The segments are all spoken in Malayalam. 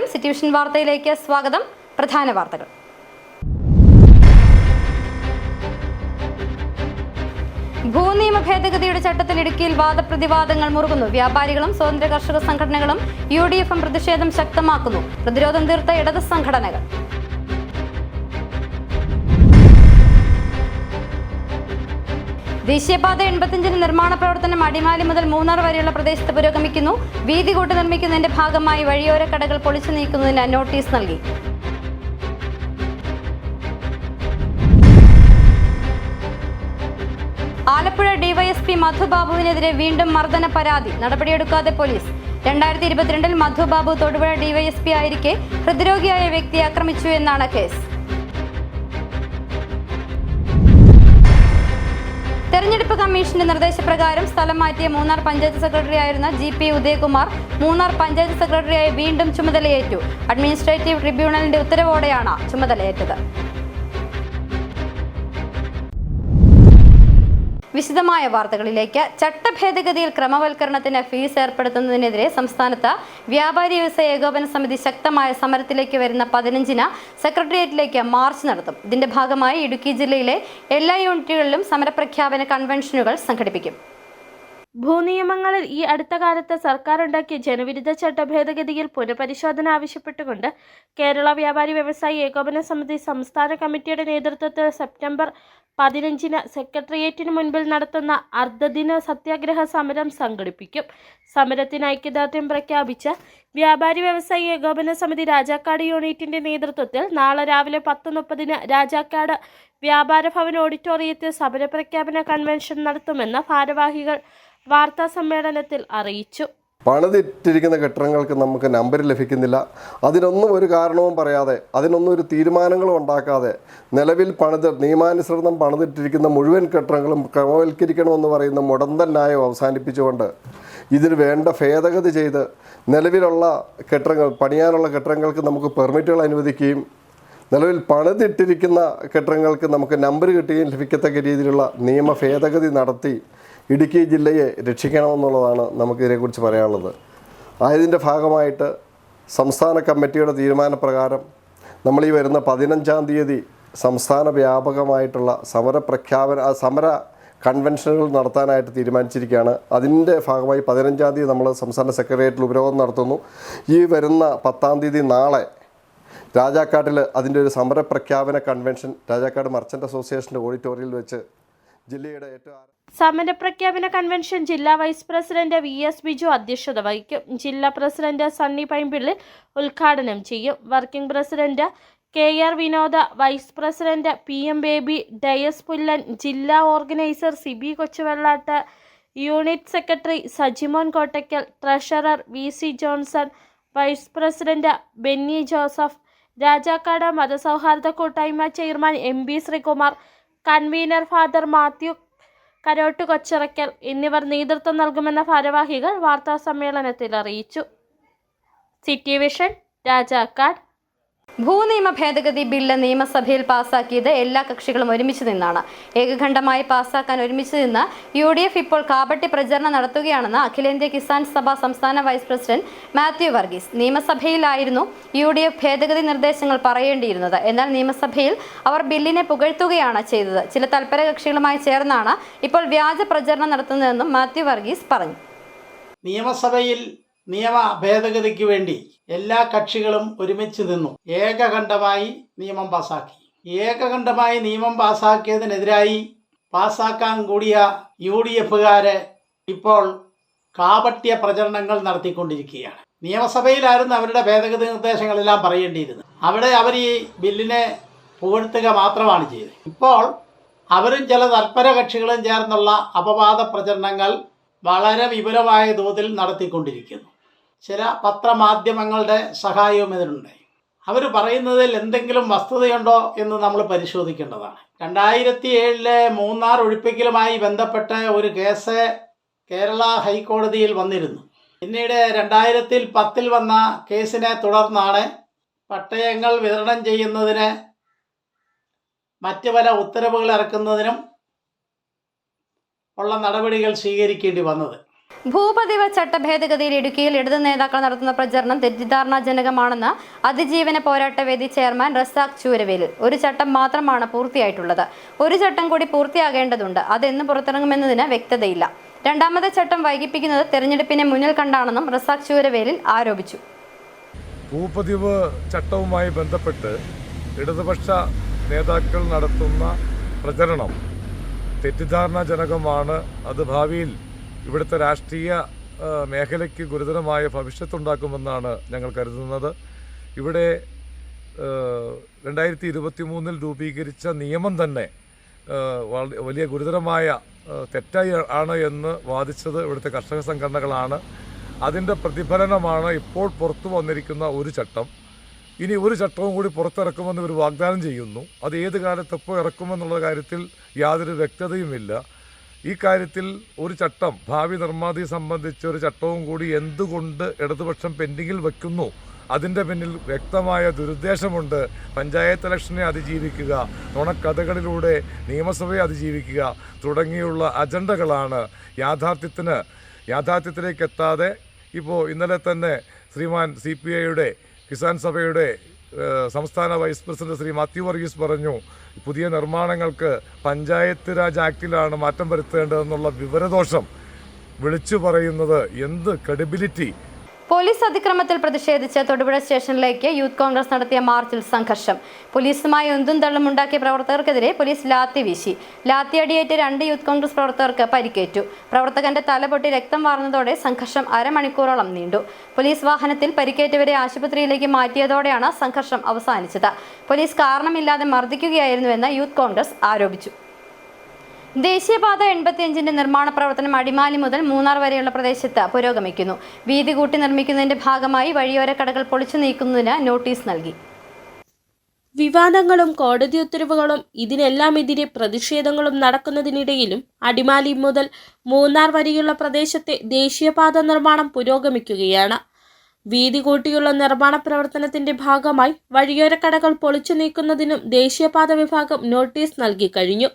നമസ്കാരം, സിറ്റിവിഷൻ വാർത്തയിലേക്ക് സ്വാഗതം. പ്രധാന വാർത്തകൾ. ഭൂനിയമ ഭേദഗതിയുടെ ചട്ടത്തിൽ ഇടുക്കിയിൽ വാദപ്രതിവാദങ്ങൾ മുറുകുന്നു. വ്യാപാരികളും സ്വതന്ത്ര കർഷക സംഘടനകളും UDFും പ്രതിഷേധം ശക്തമാക്കുന്നു. പ്രതിരോധം തീർത്ത ഇടത് സംഘടനകൾ. ദേശീയപാത 85 നിർമ്മാണ പ്രവർത്തനം അടിമാലി മുതൽ മൂന്നാർ വരെയുള്ള പ്രദേശത്ത് പുരോഗമിക്കുന്നു. വീതി കൂട്ടി നിർമ്മിക്കുന്നതിന്റെ ഭാഗമായി വഴിയോര കടകൾ പൊളിച്ചു നീക്കുന്നതിന് നോട്ടീസ് നൽകി. ആലപ്പുഴ DYSP മധുബാബുവിനെതിരെ വീണ്ടും മർദ്ദന പരാതി. നടപടിയെടുക്കാതെ പോലീസ്. 2022 മധുബാബു തൊടുപുഴ DYSP ആയിരിക്കെ ഹൃദ്രോഗിയായ വ്യക്തിയെ ആക്രമിച്ചു എന്നാണ് കേസ്. തെരഞ്ഞെടുപ്പ് കമ്മീഷന്റെ നിർദ്ദേശപ്രകാരം സ്ഥലം മാറ്റിയ മൂന്നാർ പഞ്ചായത്ത് സെക്രട്ടറിയായിരുന്ന GP ഉദയകുമാർ മൂന്നാർ പഞ്ചായത്ത് സെക്രട്ടറിയായി വീണ്ടും ചുമതലയേറ്റു. അഡ്മിനിസ്ട്രേറ്റീവ് ട്രിബ്യൂണലിന്റെ ഉത്തരവോടെയാണ് ചുമതലയേറ്റത്. വിശദമായ വാർത്തകളിലേക്ക്. ചട്ടഭേദഗതിയിൽ ക്രമവൽക്കരണത്തിന് ഫീസ് ഏർപ്പെടുത്തുന്നതിനെതിരെ സംസ്ഥാനത്ത് വ്യാപാരി വ്യവസായ ഏകോപന സമിതി ശക്തമായ സമരത്തിലേക്ക് വരുന്ന 15-ന് സെക്രട്ടേറിയറ്റിലേക്ക് മാർച്ച് നടത്തും. ഇതിന്റെ ഭാഗമായി ഇടുക്കി ജില്ലയിലെ എല്ലാ യൂണിറ്റുകളിലും സമരപ്രഖ്യാപന കൺവെൻഷനുകൾ സംഘടിപ്പിക്കും. ഭൂനിയമങ്ങളിൽ ഈ അടുത്ത കാലത്ത് സർക്കാർ ഉണ്ടാക്കിയ ജനവിരുദ്ധ ചട്ടഭേദഗതിയിൽ പുനഃപരിശോധന ആവശ്യപ്പെട്ടുകൊണ്ട് കേരള വ്യാപാരി വ്യവസായി ഏകോപന സമിതി സംസ്ഥാന കമ്മിറ്റിയുടെ നേതൃത്വത്തിൽ സെപ്റ്റംബർ 15-ന് സെക്രട്ടേറിയറ്റിന് മുൻപിൽ നടത്തുന്ന അർദ്ധദിന സത്യാഗ്രഹ സമരം സംഘടിപ്പിക്കും. സമരത്തിന് ഐക്യദാർഢ്യം പ്രഖ്യാപിച്ച വ്യാപാരി വ്യവസായി ഏകോപന സമിതി രാജാക്കാട് യൂണിറ്റിന്റെ നേതൃത്വത്തിൽ നാളെ രാവിലെ 10:30-ന് രാജാക്കാട് വ്യാപാര ഭവൻ ഓഡിറ്റോറിയത്തിൽ സമരപ്രഖ്യാപന കൺവെൻഷൻ നടത്തുമെന്ന് ഭാരവാഹികൾ വാർത്താ സമ്മേളനത്തിൽ അറിയിച്ചു. പണിതിട്ടിരിക്കുന്ന കെട്ടിടങ്ങൾക്ക് നമുക്ക് നമ്പർ ലഭിക്കുന്നില്ല. അതിനൊന്നും ഒരു കാരണവും പറയാതെ, അതിനൊന്നും ഒരു തീരുമാനങ്ങളും ഉണ്ടാക്കാതെ നിലവിൽ നിയമാനുസൃതം പണിതിട്ടിരിക്കുന്ന മുഴുവൻ കെട്ടിടങ്ങളും ക്രമവൽക്കരിക്കണമെന്ന് പറയുന്ന മുടന്തൻ ന്യായം അവസാനിപ്പിച്ചുകൊണ്ട് ഇതിന് വേണ്ട ഭേദഗതി ചെയ്ത് നിലവിലുള്ള പണിയാനുള്ള കെട്ടിടങ്ങൾക്ക് നമുക്ക് പെർമിറ്റുകൾ അനുവദിക്കുകയും നിലവിൽ പണിതിട്ടിരിക്കുന്ന കെട്ടിടങ്ങൾക്ക് നമുക്ക് നമ്പർ കിട്ടുകയും ലഭിക്കത്തക്ക രീതിയിലുള്ള നിയമ ഭേദഗതി നടത്തി ഇടുക്കി ജില്ലയെ രക്ഷിക്കണമെന്നുള്ളതാണ് നമുക്കിതിനെക്കുറിച്ച് പറയാനുള്ളത്. ആയതിൻ്റെ ഭാഗമായിട്ട് സംസ്ഥാന കമ്മിറ്റിയുടെ തീരുമാനപ്രകാരം നമ്മൾ ഈ വരുന്ന 15-ാം തീയതി സംസ്ഥാന വ്യാപകമായിട്ടുള്ള സമര കൺവെൻഷനുകൾ നടത്താനായിട്ട് തീരുമാനിച്ചിരിക്കുകയാണ്. അതിൻ്റെ ഭാഗമായി 15-ാം തീയതി നമ്മൾ സംസ്ഥാന സെക്രട്ടേറിയറ്റിൽ ഉപരോധം നടത്തുന്നു. ഈ വരുന്ന 10-ാം തീയതി നാളെ രാജാക്കാട്ടിൽ അതിൻ്റെ ഒരു സമരപ്രഖ്യാപന കൺവെൻഷൻ രാജാക്കാട് മർച്ചൻ്റ് അസോസിയേഷൻ്റെ ഓഡിറ്റോറിയത്തിൽ വെച്ച് ജില്ലയുടെ ഏറ്റവും സമരപ്രഖ്യാപന കൺവെൻഷൻ ജില്ലാ വൈസ് പ്രസിഡന്റ് VS ബിജു അധ്യക്ഷത വഹിക്കും. ജില്ലാ പ്രസിഡന്റ് സണ്ണി പൈമ്പിള്ളി ഉദ്ഘാടനം ചെയ്യും. Working president KR Vinoda, vice president PM Baby, Dias Pullan, ജില്ലാ organiser Siby Kochuvellatt, unit secretary Sajimon Kottakkal, treasurer VC Johnson, vice president Benny Joseph, Rajakkad മതസൗഹാർദ്ദ കൂട്ടായ്മ chairman MB Sreekumar, convener father Mathew Karott Kochirakkal എന്നിവർ നേതൃത്വം നൽകുമെന്ന ഭാരവാഹികൾ വാർത്താ സമ്മേളനത്തിൽ അറിയിച്ചു. City vision, Rajakkad. ഭൂനിയമ ഭേദഗതി ബില്ല് നിയമസഭയിൽ പാസാക്കിയത് എല്ലാ കക്ഷികളും ഒരുമിച്ച് നിന്നാണ്. ഏകകണ്ഠമായി പാസാക്കാൻ ഒരുമിച്ച് നിന്ന് UDF ഇപ്പോൾ കാപട്യ പ്രചരണം നടത്തുകയാണെന്ന് അഖിലേന്ത്യാ കിസാൻ സഭ സംസ്ഥാന വൈസ് പ്രസിഡന്റ് മാത്യു വർഗീസ്. നിയമസഭയിലായിരുന്നു UDF ഭേദഗതി നിർദ്ദേശങ്ങൾ പറയേണ്ടിയിരുന്നത്. എന്നാൽ നിയമസഭയിൽ അവർ ബില്ലിനെ പുകഴ്ത്തുകയാണ് ചെയ്തത്. ചില തൽപര കക്ഷികളുമായി ചേർന്നാണ് ഇപ്പോൾ വ്യാജ പ്രചരണം നടത്തുന്നതെന്നും മാത്യു വർഗീസ് പറഞ്ഞു. നിയമസഭയിൽ നിയമ ഭേദഗതിക്ക് വേണ്ടി എല്ലാ കക്ഷികളും ഒരുമിച്ച് നിന്നു ഏകകണ്ഠമായി നിയമം പാസാക്കി. ഏകകണ്ഠമായി നിയമം പാസാക്കിയതിനെതിരായി പാസാക്കാൻ കൂടിയ UDFകാരെ ഇപ്പോൾ കാപട്യ പ്രചരണങ്ങൾ നടത്തിക്കൊണ്ടിരിക്കുകയാണ്. നിയമസഭയിലായിരുന്നു അവരുടെ ഭേദഗതി നിർദ്ദേശങ്ങളെല്ലാം പറയേണ്ടിയിരുന്നത്. അവിടെ അവർ ഈ ബില്ലിനെ പുകഴ്ത്തുക മാത്രമാണ് ചെയ്തത്. ഇപ്പോൾ അവരും ചില തൽപര കക്ഷികളും ചേർന്നുള്ള അപവാദ പ്രചരണങ്ങൾ വളരെ വിപുലമായ തോതിൽ നടത്തിക്കൊണ്ടിരിക്കുന്നു. ചില പത്രമാധ്യമങ്ങളുടെ സഹായവും ഇതിനുണ്ടായി. അവർ പറയുന്നതിൽ എന്തെങ്കിലും വസ്തുതയുണ്ടോ എന്ന് നമ്മൾ പരിശോധിക്കേണ്ടതാണ്. 2007 മൂന്നാർ ഒഴിപ്പിക്കലുമായി ബന്ധപ്പെട്ട ഒരു കേസ് കേരള ഹൈക്കോടതിയിൽ വന്നിരുന്നു. പിന്നീട് 2010 വന്ന കേസിനെ തുടർന്നാണ് പട്ടയങ്ങൾ വിതരണം ചെയ്യുന്നതിന് മറ്റ് പല ഉത്തരവുകൾ ഇറക്കുന്നതിനും ഉള്ള നടപടികൾ സ്വീകരിക്കേണ്ടി വന്നത്. ഭൂപതിവ് ചട്ട ഭേദഗതിയിൽ ഇടുക്കിയിൽ ഇടതു നേതാക്കൾ നടത്തുന്ന പ്രചരണം തെറ്റിദ്ധാരണാജനകമാണെന്ന് അതിജീവന പോരാട്ടവേദി ചെയർമാൻ റസാഖ് ചൂരവേലിൽ. ഒരു ചട്ടം മാത്രമാണ് പൂർത്തിയായിട്ടുള്ളത്. ഒരു ചട്ടം കൂടി പൂർത്തിയാകേണ്ടതുണ്ട്. അതെന്ന് പുറത്തിറങ്ങുമെന്നതിന് വ്യക്തതയില്ല. രണ്ടാമത്തെ ചട്ടം വൈകിപ്പിക്കുന്നത് തെരഞ്ഞെടുപ്പിനെ മുന്നിൽ കണ്ടാണെന്നും റസാഖ് ചൂരവേലിൽ ആരോപിച്ചു. ഭൂപതിവ് ചട്ടവുമായി ബന്ധപ്പെട്ട് ഇടതുപക്ഷ നേതാക്കൾ നടത്തുന്ന പ്രചരണം തെറ്റിദ്ധാരണാജനകമാണ്. അത് ഭാവിയിൽ ഇവിടുത്തെ രാഷ്ട്രീയ മേഖലയ്ക്ക് ഗുരുതരമായ ഭവിഷ്യത്തുണ്ടാക്കുമെന്നാണ് ഞങ്ങൾ കരുതുന്നത്. ഇവിടെ 2023 രൂപീകരിച്ച നിയമം തന്നെ വലിയ ഗുരുതരമായ തെറ്റായി ആണ് എന്ന് വാദിച്ചത് ഇവിടുത്തെ കർഷക സംഘടനകളാണ്. അതിൻ്റെ പ്രതിഫലനമാണ് ഇപ്പോൾ പുറത്തു വന്നിരിക്കുന്ന ഒരു ചട്ടം. ഇനി ഒരു ചട്ടവും കൂടി പുറത്തിറക്കുമെന്ന് ഇവർ വാഗ്ദാനം ചെയ്യുന്നു. അത് ഏത് കാലത്തെപ്പോൾ ഇറക്കുമെന്നുള്ള കാര്യത്തിൽ യാതൊരു വ്യക്തതയുമില്ല. ഈ കാര്യത്തിൽ ഒരു ചട്ടം, ഭാവി നിർമ്മാണത്തെ സംബന്ധിച്ച ഒരു ചട്ടവും കൂടി എന്തുകൊണ്ട് ഇടതുപക്ഷം പെൻഡിങ്ങിൽ വയ്ക്കുന്നു? അതിൻ്റെ പിന്നിൽ വ്യക്തമായ ദുരുദ്ദേശമുണ്ട്. പഞ്ചായത്ത് ഇലക്ഷനെ അതിജീവിക്കുക, നുണക്കഥകളിലൂടെ നിയമസഭയെ അതിജീവിക്കുക തുടങ്ങിയുള്ള അജണ്ടകളാണ് യാഥാർത്ഥ്യത്തിലേക്ക് എത്താതെ ഇപ്പോൾ ഇന്നലെ തന്നെ ശ്രീമാൻ CPIയുടെ കിസാൻ സഭയുടെ സംസ്ഥാന വൈസ് പ്രസിഡന്റ് ശ്രീ മാത്യു വർഗീസ് പറഞ്ഞു, പുതിയ നിർമ്മാണങ്ങൾക്ക് പഞ്ചായത്ത് രാജ് ആക്ടിലാണ് മാറ്റം വരുത്തേണ്ടതെന്നുള്ള വിവരദോഷം വിളിച്ചു പറയുന്നത് എന്ത് ക്രെഡിബിലിറ്റി? പോലീസ് അതിക്രമത്തിൽ പ്രതിഷേധിച്ച് തൊടുപുഴ സ്റ്റേഷനിലേക്ക് യൂത്ത് കോൺഗ്രസ് നടത്തിയ മാർച്ചിൽ സംഘർഷം. പോലീസുമായി ഉന്തും തള്ളുമുണ്ടാക്കിയ പ്രവർത്തകർക്കെതിരെ പോലീസ് ലാത്തി വീശി. ലാത്തിയടിയേറ്റ് 2 യൂത്ത് കോൺഗ്രസ് പ്രവർത്തകർക്ക് പരിക്കേറ്റു. പ്രവർത്തകന്റെ തലപൊട്ടി രക്തം വാർന്നതോടെ സംഘർഷം അരമണിക്കൂറോളം നീണ്ടു. പോലീസ് വാഹനത്തിൽ പരിക്കേറ്റവരെ ആശുപത്രിയിലേക്ക് മാറ്റിയതോടെയാണ് സംഘർഷം അവസാനിച്ചത്. പോലീസ് കാരണമില്ലാതെ മർദ്ദിക്കുകയായിരുന്നുവെന്ന് യൂത്ത് കോൺഗ്രസ് ആരോപിച്ചു. ദേശീയപാത 85ന്റെ നിർമ്മാണ പ്രവർത്തനം അടിമാലി മുതൽ മൂന്നാർ വരെയുള്ള പ്രദേശത്ത് പുരോഗമിക്കുന്നു. വീതി കൂട്ടി നിർമ്മിക്കുന്നതിന്റെ ഭാഗമായി വഴിയോര കടകൾ പൊളിച്ചു നീക്കുന്നതിന് നോട്ടീസ് നൽകി. വിവാദങ്ങളും കോടതി ഉത്തരവുകളും ഇതിനെല്ലാമെതിരെ പ്രതിഷേധങ്ങളും നടക്കുന്നതിനിടയിലും അടിമാലി മുതൽ മൂന്നാർ വരെയുള്ള പ്രദേശത്തെ ദേശീയപാത നിർമ്മാണം പുരോഗമിക്കുകയാണ്. വീതി കൂട്ടിയുള്ള നിർമ്മാണ പ്രവർത്തനത്തിന്റെ ഭാഗമായി വഴിയോര കടകൾ പൊളിച്ചു നീക്കുന്നതിനും ദേശീയപാത വിഭാഗം നോട്ടീസ് നൽകി കഴിഞ്ഞു.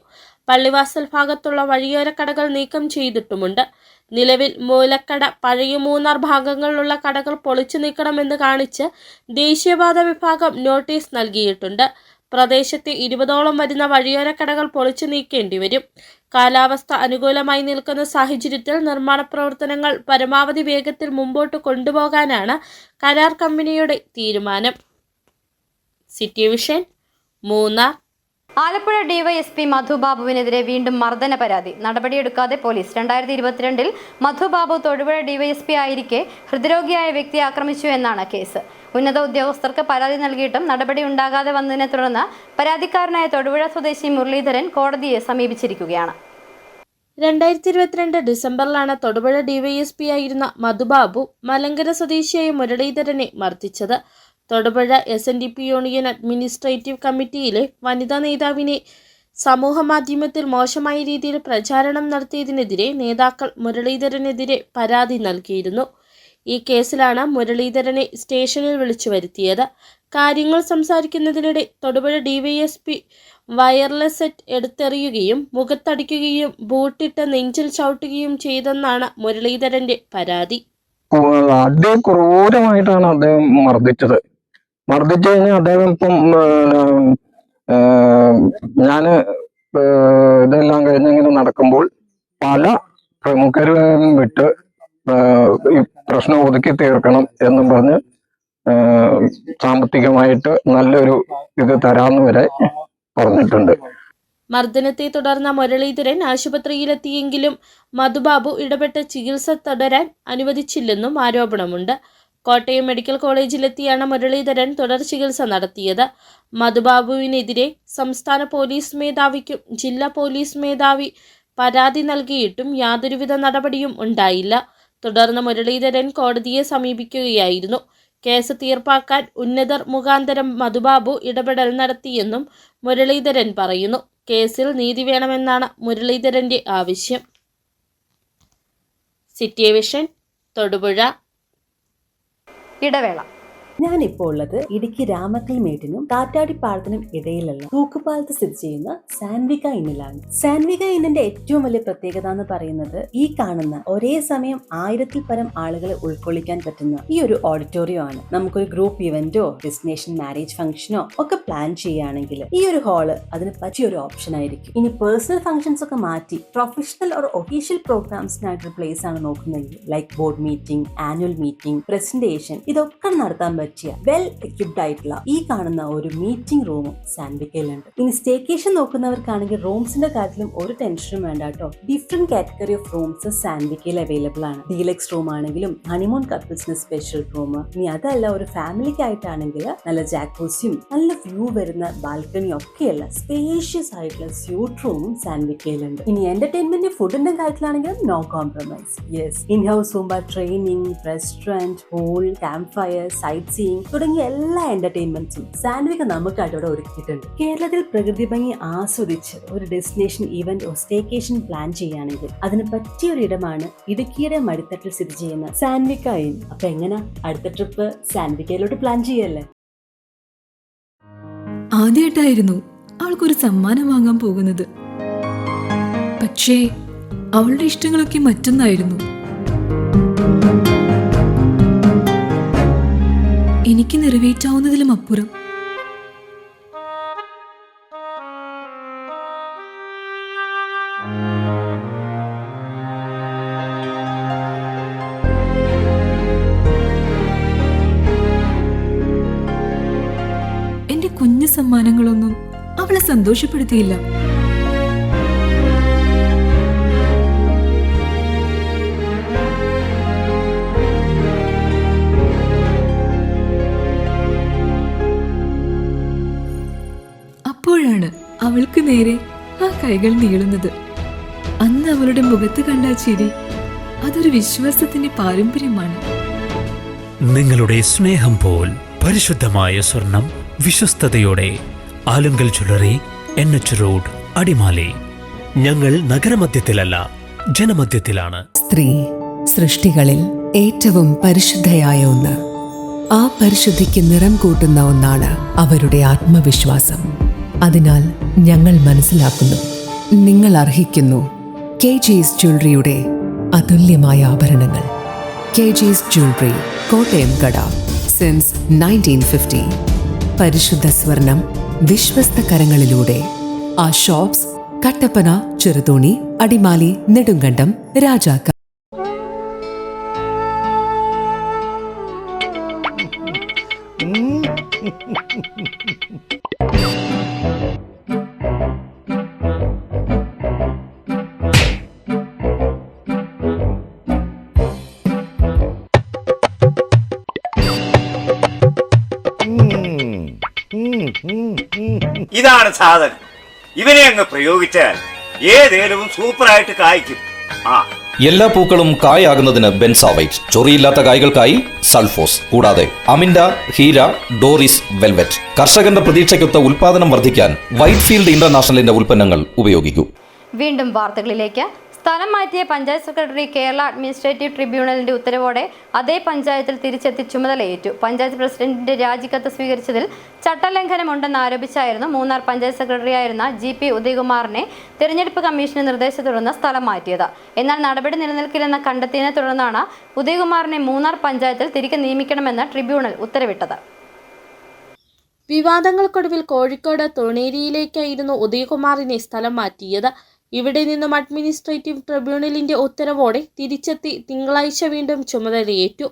പള്ളിവാസൽ ഭാഗത്തുള്ള വഴിയോര കടകൾ നീക്കം ചെയ്തിട്ടുമുണ്ട്. നിലവിൽ മൂലക്കട, പഴയ മൂന്നാർ ഭാഗങ്ങളിലുള്ള കടകൾ പൊളിച്ചു നീക്കണമെന്ന് കാണിച്ച് ദേശീയപാത വിഭാഗം നോട്ടീസ് നൽകിയിട്ടുണ്ട്. പ്രദേശത്തെ 20ഓളം വരുന്ന വഴിയോര കടകൾ പൊളിച്ചു നീക്കേണ്ടി വരും. കാലാവസ്ഥ അനുകൂലമായി നിൽക്കുന്ന സാഹചര്യത്തിൽ നിർമ്മാണ പ്രവർത്തനങ്ങൾ പരമാവധി വേഗത്തിൽ മുമ്പോട്ട് കൊണ്ടുപോകാനാണ് കരാർ കമ്പനിയുടെ തീരുമാനം. City vision, Munnar. Alappuzha DYSP മധുബാബുവിനെതിരെ വീണ്ടും മർദ്ദന പരാതി. നടപടിയെടുക്കാതെ പോലീസ്. 2022 മധുബാബു തൊടുപുഴ ഡിവൈഎസ്പി ആയിരിക്കെ ഹൃദ്രോഗിയായ വ്യക്തിയെ ആക്രമിച്ചു എന്നാണ് കേസ്. ഉന്നത ഉദ്യോഗസ്ഥർക്ക് പരാതി നൽകിയിട്ടും നടപടി ഉണ്ടാകാതെ വന്നതിനെ തുടർന്ന് പരാതിക്കാരനായ തൊടുപുഴ സ്വദേശി മുരളീധരൻ കോടതിയെ സമീപിച്ചിരിക്കുകയാണ്. 2022 ഡിസംബറിലാണ് തൊടുപുഴ ഡിവൈഎസ്പി ആയിരുന്ന മധുബാബു മലങ്കര സ്വദേശിയായ മുരളീധരനെ മർദ്ദിച്ചത്. തൊടുപുഴ SNDP യൂണിയൻ അഡ്മിനിസ്ട്രേറ്റീവ് കമ്മിറ്റിയിലെ വനിതാ നേതാവിനെ സമൂഹമാധ്യമത്തിൽ മോശമായ രീതിയിൽ പ്രചാരണം നടത്തിയതിനെതിരെ നേതാക്കൾ മുരളീധരനെതിരെ പരാതി നൽകിയിരുന്നു. ഈ കേസിലാണ് മുരളീധരനെ സ്റ്റേഷനിൽ വിളിച്ചു വരുത്തിയത്. കാര്യങ്ങൾ സംസാരിക്കുന്നതിനിടെ തൊടുപുഴ ഡിവൈഎസ്പി വയർലെസ് സെറ്റ് എടുത്തെറിയുകയും മുഖത്തടിക്കുകയും ബൂട്ടിട്ട് നെഞ്ചിൽ ചവിട്ടുകയും ചെയ്തെന്നാണ് മുരളീധരന്റെ പരാതി. ക്രൂരമായിട്ടാണ് അദ്ദേഹം മർദ്ദിച്ചു കഴിഞ്ഞാൽ അദ്ദേഹം ഇപ്പം ഞാന് ഇതെല്ലാം കഴിഞ്ഞിങ്ങനെ നടക്കുമ്പോൾ പല പ്രമുഖരും വിട്ട് ഈ പ്രശ്നം ഒതുക്കി തീർക്കണം എന്നും പറഞ്ഞ് സാമ്പത്തികമായിട്ട് നല്ലൊരു ഇത് തരാമെന്ന് വരെ പറഞ്ഞിട്ടുണ്ട്. മർദ്ദനത്തെ തുടർന്ന് മുരളീധരൻ ആശുപത്രിയിലെത്തിയെങ്കിലും മധുബാബു ഇടപെട്ട് ചികിത്സ തുടരാൻ അനുവദിച്ചില്ലെന്നും ആരോപണമുണ്ട്. കോട്ടയം മെഡിക്കൽ കോളേജിലെത്തിയാണ് മുരളീധരൻ തുടർ ചികിത്സ നടത്തിയത്. മധുബാബുവിനെതിരെ സംസ്ഥാന പോലീസ് മേധാവിക്കും ജില്ലാ പോലീസ് മേധാവി പരാതി നൽകിയിട്ടും യാതൊരുവിധ നടപടിയും ഉണ്ടായില്ല. തുടർന്ന് മുരളീധരൻ കോടതിയെ സമീപിക്കുകയായിരുന്നു. കേസ് തീർപ്പാക്കാൻ ഉന്നതർ മുഖാന്തരം മധുബാബു ഇടപെടൽ നടത്തിയെന്നും മുരളീധരൻ പറയുന്നു. കേസിൽ നീതി വേണമെന്നാണ് മുരളീധരന്റെ ആവശ്യം. City vision, Thodupuzha. ഇടവേള. ഞാനിപ്പോൾ ഉള്ളത് ഇടുക്കി രാമക്കൽമേട്ടിനും കാറ്റാടിപ്പാലത്തിനും ഇടയിലുള്ള തൂക്കുപാലത്ത് സ്ഥിതി ചെയ്യുന്ന സാൻവിക ഇന്നിലാണ്. സാൻവിക ഇന്നിന്റെ ഏറ്റവും വലിയ പ്രത്യേകത എന്ന് പറയുന്നത് ഈ കാണുന്ന ഒരേ സമയം 1000-ൽ പരം ആളുകളെ ഉൾക്കൊള്ളിക്കാൻ പറ്റുന്ന ഈ ഒരു ഓഡിറ്റോറിയം ആണ്. നമുക്കൊരു ഗ്രൂപ്പ് ഇവന്റോ ഡെസ്റ്റിനേഷൻ മാരേജ് ഫംഗ്ഷനോ ഒക്കെ പ്ലാൻ ചെയ്യുകയാണെങ്കിൽ ഈ ഒരു ഹാള് അതിന് പറ്റിയ ഒരു ഓപ്ഷൻ ആയിരിക്കും. ഇനി പേഴ്സണൽ ഫംഗ്ഷൻസ് ഒക്കെ മാറ്റി പ്രൊഫഷണൽ ഓർ ഒഫീഷ്യൽ പ്രോഗ്രാംസിനായിട്ടൊരു പ്ലേസ് ആണ് നോക്കുന്നതെങ്കിൽ like board meeting, annual meeting, presentation ഇതൊക്കെ നടത്താൻ പറ്റിയ വെൽ എക്യുപ്ഡ് ആയിട്ടുള്ള ഈ കാണുന്ന ഒരു മീറ്റിംഗ് റൂമും സാൻവിക്കയിലുണ്ട്. ഇനി സ്റ്റേക്കേഷൻ നോക്കുന്നവർക്കാണെങ്കിൽ റൂംസിന്റെ കാര്യത്തിലും ഒരു ടെൻഷനും വേണ്ട കേട്ടോ. ഡിഫറെന്റ് കാറ്റഗറി ഓഫ് റൂംസ് സാൻവിക്കയിൽ അവൈലബിൾ ആണ്. ഡീലക്സ് റൂം ആണെങ്കിലും ഹണിമൂൺ കപ്പിൾസിന് സ്പെഷ്യൽ റൂം, ഇനി അതല്ല ഒരു ഫാമിലിക്ക് ആയിട്ടാണെങ്കിൽ നല്ല ജാക്കൂസിയും നല്ല വ്യൂ വരുന്ന ബാൽക്കണിയും ഒക്കെയുള്ള സ്പേഷ്യസ് ആയിട്ടുള്ള സ്യൂട്ട് റൂമും സാൻവിക്കയിലുണ്ട്. ഇനി എന്റർടൈൻമെന്റ് ഫുഡിന്റെ കാര്യത്തിലാണെങ്കിൽ no compromise. Yes, in house Zumba training, restaurant, pool, camp fire, sightseeing തുടങ്ങിയ എല്ലാ എന്റർടൈൻമെന്റ്സും സാൻവിക നമുക്കായിട്ട് ഇവിടെ ഒരുക്കിയിട്ടുണ്ട്. കേരളത്തിൽ പ്രകൃതി ഭംഗി ആസ്വദിച്ച് ഒരു destination event or staycation plan ചെയ്യുകയാണെങ്കിൽ അതിന് പറ്റിയ ഒരു ഇടമാണ് ഇടുക്കിയുടെ മടിത്തട്ടിൽ സ്ഥിതി ചെയ്യുന്ന സാൻവിക ഇൻ. അപ്പൊ എങ്ങനെ അടുത്ത ട്രിപ്പ് സാൻവിക്കയിലോട്ട് പ്ലാൻ ചെയ്യല്ലേ? ആദ്യമായിട്ടായിരുന്നു അവൾക്കൊരു സമ്മാനം വാങ്ങാൻ പോകുന്നത്. പക്ഷേ അവളുടെ ഇഷ്ടങ്ങളൊക്കെ മറ്റൊന്നായിരുന്നു. എനിക്ക് നിറവേറ്റാവുന്നതിലും അപ്പുറം. എന്റെ കുഞ്ഞു സമ്മാനങ്ങളൊന്നും അവളെ സന്തോഷപ്പെടുത്തിയില്ല. അപ്പോഴാണ് അവൾക്ക് നേരെ ആ കൈകൾ നീളുന്നത്. അന്ന് അവളുടെ മുഖത്ത് കണ്ട ചിരി അതൊരു വിശ്വാസത്തിന്റെ പാരമ്പര്യമാണ്. നിങ്ങളുടെ സ്നേഹം പോൽ പരിശുദ്ധമായ സ്വർണം വിശ്വസ്തയോടെ Alunkal jewellery, NH road, Adimali. ഞങ്ങൾ നഗരമധ്യത്തിലല്ല, ജനമധ്യത്തിലാണ്. സ്ത്രീ സൃഷ്ടികളിൽ ഏറ്റവും പരിശുദ്ധയായ ഒന്ന്. ആ പരിശുദ്ധിക്ക് നിറം കൂട്ടുന്ന ഒന്നാണ് അവരുടെ ആത്മവിശ്വാസം. അതിനാൽ ഞങ്ങൾ മനസ്സിലാക്കുന്നു, നിങ്ങൾ അർഹിക്കുന്നു KG's ജ്വല്ലറിയുടെ അതുല്യമായ ആഭരണങ്ങൾ. KG's ജ്വല്ലറി, കോട്ടയം കട, സിൻസ് 1950. പരിശുദ്ധ സ്വർണം വിശ്വസ്ത കരങ്ങളിലൂടെ. ആ ഷോപ്സ് കട്ടപ്പന, ചെറുതോണി, അടിമാലി, നെടുങ്കണ്ടം, രാജാക്ക. ഇതാണ് സാധനം. ഇവനെ അങ്ങ് പ്രയോഗിച്ചാൽ ഏതേലും സൂപ്പറായിട്ട് കായ്ക്കും. എല്ലാ പൂക്കളും കായാകുന്നതിന് ബെൻസാവൈറ്റ്, ചൊറിയില്ലാത്ത കായ്കൾക്കായി സൾഫോസ്, കൂടാതെ അമിൻഡ, ഹീര, ഡോറിസ്, വെൽവെറ്റ്. കർഷകന്റെ പ്രതീക്ഷയ്ക്കൊത്ത ഉൽപാദനം വർദ്ധിക്കാൻ വൈറ്റ്ഫീൽഡ് ഇന്റർനാഷണലിന്റെ ഉൽപ്പന്നങ്ങൾ ഉപയോഗിക്കൂ. വീണ്ടും വാർത്തകളിലേക്ക്. സ്ഥലം മാറ്റിയ പഞ്ചായത്ത് സെക്രട്ടറി കേരള അഡ്മിനിസ്ട്രേറ്റീവ് ട്രിബ്യൂണലിന്റെ ഉത്തരവോടെ അതേ പഞ്ചായത്തിൽ തിരിച്ചെത്തി ചുമതലയേറ്റു. പഞ്ചായത്ത് പ്രസിഡന്റിന്റെ രാജിക്കത്ത് സ്വീകരിച്ചതിൽ ചട്ടലംഘനമുണ്ടെന്ന് ആരോപിച്ചായിരുന്നു മൂന്നാർ പഞ്ചായത്ത് സെക്രട്ടറിയായിരുന്ന GP ഉദയകുമാറിനെ തെരഞ്ഞെടുപ്പ് കമ്മീഷന്റെ നിർദ്ദേശത്തെ തുടർന്ന് സ്ഥലം മാറ്റിയത്. എന്നാൽ നടപടി നിലനിൽക്കില്ലെന്ന കണ്ടെത്തിയതിനെ തുടർന്നാണ് ഉദയകുമാറിനെ മൂന്നാർ പഞ്ചായത്തിൽ തിരികെ നിയമിക്കണമെന്ന് ട്രിബ്യൂണൽ ഉത്തരവിട്ടത്. വിവാദങ്ങൾക്കൊടുവിൽ കോഴിക്കോട് തൊണേരിയിലേക്കായിരുന്നു ഉദയകുമാറിനെ സ്ഥലം മാറ്റിയത്. ഇവിടെ നിന്നും അഡ്മിനിസ്ട്രേറ്റീവ് ട്രിബ്യൂണലിന്റെ ഉത്തരവോടെ തിരിച്ചെത്തി തിങ്കളാഴ്ച വീണ്ടും ചുമതലയേറ്റു.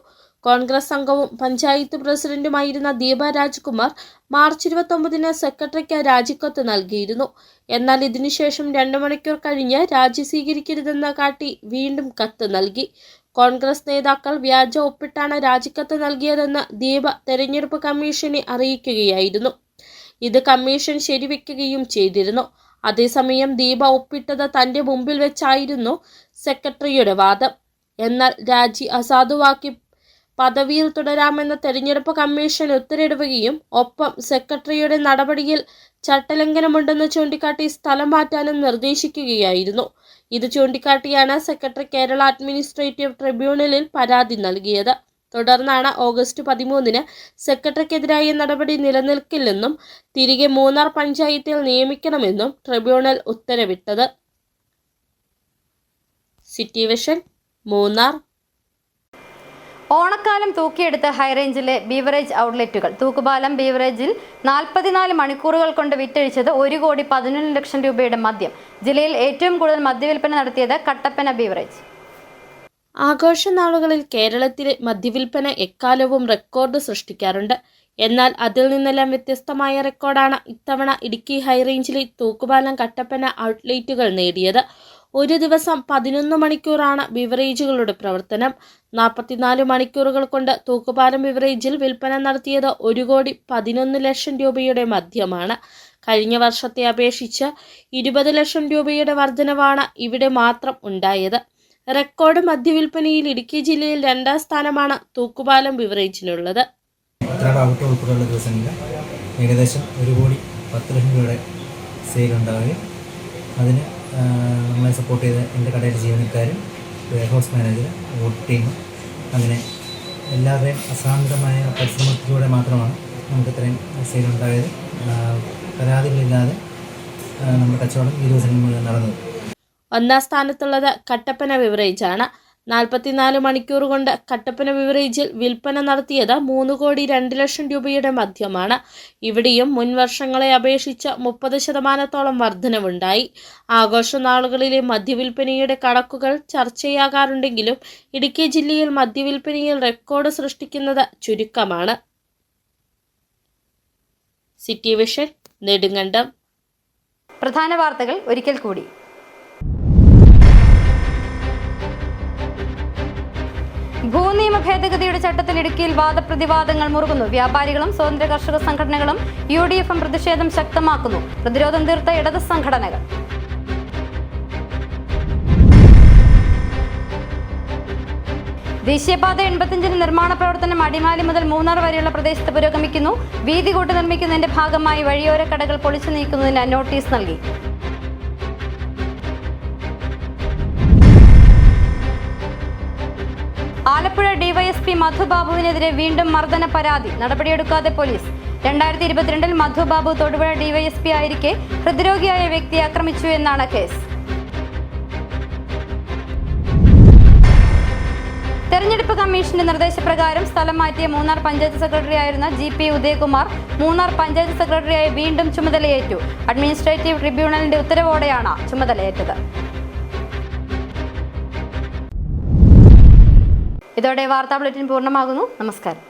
കോൺഗ്രസ് അംഗവും പഞ്ചായത്ത് പ്രസിഡന്റുമായിരുന്ന ദീപ രാജ്കുമാർ മാർച്ച് 29 സെക്രട്ടറിക്ക് രാജിക്കത്ത് നൽകിയിരുന്നു. എന്നാൽ ഇതിനുശേഷം 2 മണിക്കൂർ കഴിഞ്ഞ് രാജി സ്വീകരിക്കരുതെന്ന് കാട്ടി വീണ്ടും കത്ത് നൽകി. കോൺഗ്രസ് നേതാക്കൾ വ്യാജ ഒപ്പിട്ടാണ് രാജിക്കത്ത് നൽകിയതെന്ന് ദീപ തെരഞ്ഞെടുപ്പ് കമ്മീഷനെ അറിയിക്കുകയായിരുന്നു. ഇത് കമ്മീഷൻ ശരിവെക്കുകയും ചെയ്തിരുന്നു. അതേസമയം ദീപ ഒപ്പിട്ടത് തന്റെ മുമ്പിൽ വെച്ചായിരുന്നു സെക്രട്ടറിയുടെ വാദം. എന്നാൽ രാജി അസാധുവാക്കി പദവിയിൽ തുടരാമെന്ന് തെരഞ്ഞെടുപ്പ് കമ്മീഷൻ ഉത്തരവിടുകയും ഒപ്പം സെക്രട്ടറിയുടെ നടപടിയിൽ ചട്ടലംഘനമുണ്ടെന്ന് ചൂണ്ടിക്കാട്ടി സ്ഥലം മാറ്റാനും നിർദ്ദേശിക്കുകയായിരുന്നു. ഇത് ചൂണ്ടിക്കാട്ടിയാണ് സെക്രട്ടറി കേരള അഡ്മിനിസ്ട്രേറ്റീവ് ട്രിബ്യൂണലിൽ പരാതി നൽകിയത്. തുടർന്നാണ് ഓഗസ്റ്റ് 13 സെക്രട്ടറിക്കെതിരായ നടപടി നിലനിൽക്കില്ലെന്നും തിരികെ മൂന്നാർ പഞ്ചായത്തിൽ നിയമിക്കണമെന്നും ട്രിബ്യൂണൽ ഉത്തരവിട്ടത്. City vision, Munnar. ഓണക്കാലം തൂക്കിയെടുത്ത് ഹൈറേഞ്ചിലെ ബീവറേജ് ഔട്ട്ലെറ്റുകൾ. തൂക്കുപാലം ബീവറേജിൽ 44 മണിക്കൂറുകൾ കൊണ്ട് വിറ്റഴിച്ചത് 1,11,00,000 രൂപയുടെ മദ്യം. ജില്ലയിൽ ഏറ്റവും കൂടുതൽ മദ്യവിൽപ്പന നടത്തിയത് കട്ടപ്പന ബീവറേജ്. ആഘോഷനാളുകളിൽ കേരളത്തിലെ മദ്യവിൽപ്പന എക്കാലവും റെക്കോർഡ് സൃഷ്ടിക്കാറുണ്ട്. എന്നാൽ അതിൽ നിന്നെല്ലാം വ്യത്യസ്തമായ റെക്കോർഡാണ് ഇത്തവണ ഇടുക്കി ഹൈറേഞ്ചിലെ തൂക്കുപാലം കട്ടപ്പന ഔട്ട്ലെറ്റുകൾ നേടിയത്. ഒരു ദിവസം 11 മണിക്കൂറാണ് ബിവറേജുകളുടെ പ്രവർത്തനം. 44 മണിക്കൂറുകൾ കൊണ്ട് തൂക്കുപാലം ബിവറേജിൽ വിൽപ്പന നടത്തിയത് 1,11,00,000 രൂപയുടെ മദ്യമാണ്. കഴിഞ്ഞ വർഷത്തെ അപേക്ഷിച്ച് 20 ലക്ഷം രൂപയുടെ വർധനവാണ് ഇവിടെ മാത്രം ഉണ്ടായത്. റെക്കോർഡ് മദ്യവിൽപ്പനയിൽ ഇടുക്കി ജില്ലയിൽ 2ാം സ്ഥാനമാണ് തൂക്കുപാലം ബിവറേജിനുള്ളത്. ഉൾപ്പെടെയുള്ള ദിവസങ്ങളിൽ ഏകദേശം 1,10,00,000 രൂപയുടെ സെയിൽ ഉണ്ടാവുകയും അതിന് നമ്മളെ സപ്പോർട്ട് ചെയ്ത എൻ്റെ കടയിലെ ജീവനക്കാരും വെയർഹൗസ് മാനേജർ വോട്ട് ടീം അങ്ങനെ എല്ലാവരുടെയും അസാന്ദ്രമായ പരിശ്രമത്തിലൂടെ മാത്രമാണ് നമുക്ക് ഇത്രയും സെയിൽ ഉണ്ടായത്. പരാതികളില്ലാതെ നമ്മുടെ കച്ചവടം ഈ ദിവസം നടന്നത്. 1ാം സ്ഥാനത്തുള്ളത് കട്ടപ്പന ബിവറേജാണ്. 44 മണിക്കൂർ കൊണ്ട് കട്ടപ്പന ബിവറേജിൽ വിൽപ്പന നടത്തിയത് 3,02,00,000 രൂപയുടെ മദ്യമാണ്. ഇവിടെയും മുൻ വർഷങ്ങളെ അപേക്ഷിച്ച് 30% വർധനവുണ്ടായി. ആഘോഷനാളുകളിലെ മദ്യവിൽപ്പനയുടെ കണക്കുകൾ ചർച്ചയാകാറുണ്ടെങ്കിലും ഇടുക്കി ജില്ലയിൽ മദ്യവിൽപ്പനയിൽ റെക്കോർഡ് സൃഷ്ടിക്കുന്നത് ചുരുക്കമാണ്. City vision, Nedumkandam. പ്രധാന വാർത്തകൾ ഒരിക്കൽ കൂടി. ഭൂനിയമ ഭേദഗതിയുടെ ചട്ടത്തിൽ ഇടുക്കിയിൽ വാദപ്രതിവാദങ്ങൾ മുറുകുന്നു. വ്യാപാരികളും സ്വതന്ത്ര കർഷക സംഘടനകളും UDFും പ്രതിഷേധം ശക്തമാക്കുന്നു. പ്രതിരോധം തീർത്ത ഇടത് സംഘടനകൾ. ദേശീയപാത 85 നിർമ്മാണ പ്രവർത്തനം അടിമാലി മുതൽ മൂന്നാർ വരെയുള്ള പ്രദേശത്ത് പുരോഗമിക്കുന്നു. വീതി കൂട്ടി നിർമ്മിക്കുന്നതിന്റെ ഭാഗമായി വഴിയോര കടകൾ പൊളിച്ചു നീക്കുന്നതിന് നോട്ടീസ് നൽകി. ആലപ്പുഴ ഡിവൈഎസ്പി മധുബാബുവിനെതിരെ വീണ്ടും മർദ്ദന പരാതി. നടപടിയെടുക്കാതെ പോലീസ്. 2022 മധുബാബു തൊടുപുഴ ഡിവൈഎസ്പി ആയിരിക്കെ ഹൃദ്രോഗിയായ വ്യക്തിയെ ആക്രമിച്ചു എന്നാണ് കേസ്. തെരഞ്ഞെടുപ്പ് കമ്മീഷന്റെ നിർദ്ദേശപ്രകാരം സ്ഥലം മാറ്റിയ മൂന്നാർ പഞ്ചായത്ത് സെക്രട്ടറിയായിരുന്ന GP ഉദയകുമാർ മൂന്നാർ പഞ്ചായത്ത് സെക്രട്ടറിയായി വീണ്ടും ചുമതലയേറ്റു. അഡ്മിനിസ്ട്രേറ്റീവ് ട്രിബ്യൂണലിന്റെ ഉത്തരവോടെയാണ് ചുമതലയേറ്റത്. ഇതോടെ വാർത്താ ബുള്ളറ്റിൻ പൂർണ്ണമാകുന്നു. നമസ്കാരം.